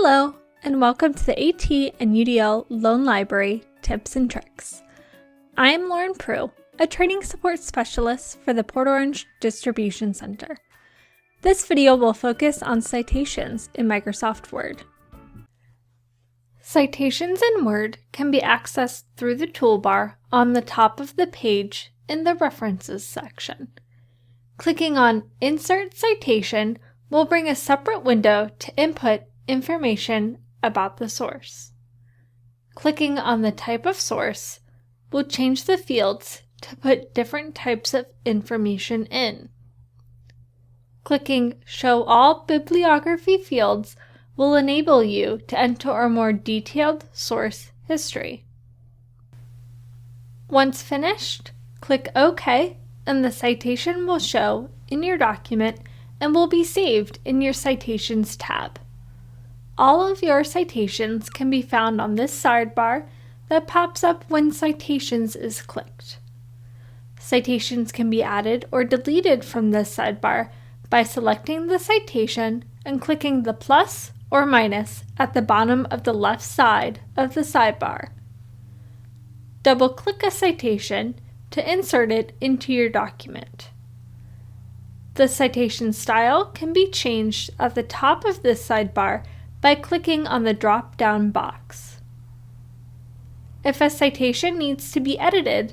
Hello, and welcome to the AT and UDL Loan Library Tips and Tricks. I am Lauren Prue, a training support specialist for the Port Orange Distribution Center. This video will focus on citations in Microsoft Word. Citations in Word can be accessed through the toolbar on the top of the page in the References section. Clicking on Insert Citation will bring a separate window to input information about the source. Clicking on the type of source will change the fields to put different types of information in. Clicking Show All Bibliography Fields will enable you to enter a more detailed source history. Once finished, click OK and the citation will show in your document and will be saved in your Citations tab. All of your citations can be found on this sidebar that pops up when Citations is clicked. Citations can be added or deleted from this sidebar by selecting the citation and clicking the plus or minus at the bottom of the left side of the sidebar. Double-click a citation to insert it into your document. The citation style can be changed at the top of this sidebar by clicking on the drop-down box. If a citation needs to be edited,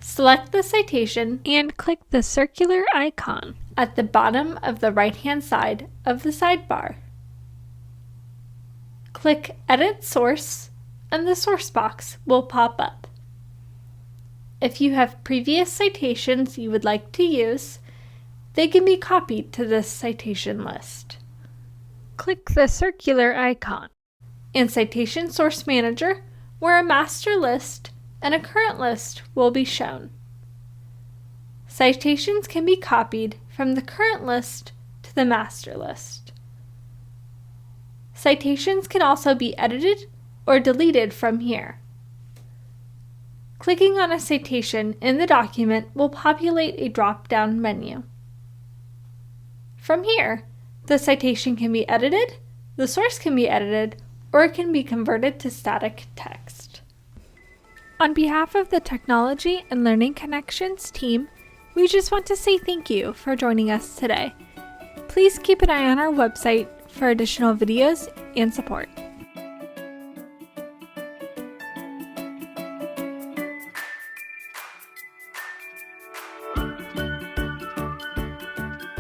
select the citation and click the circular icon at the bottom of the right-hand side of the sidebar. Click Edit Source and the source box will pop up. If you have previous citations you would like to use, they can be copied to this citation list. Click the circular icon. In Citation Source Manager, where a master list and a current list will be shown. Citations can be copied from the current list to the master list. Citations can also be edited or deleted from here. Clicking on a citation in the document will populate a drop-down menu. From here, the citation can be edited, the source can be edited, or it can be converted to static text. On behalf of the Technology and Learning Connections team, we just want to say thank you for joining us today. Please keep an eye on our website for additional videos and support.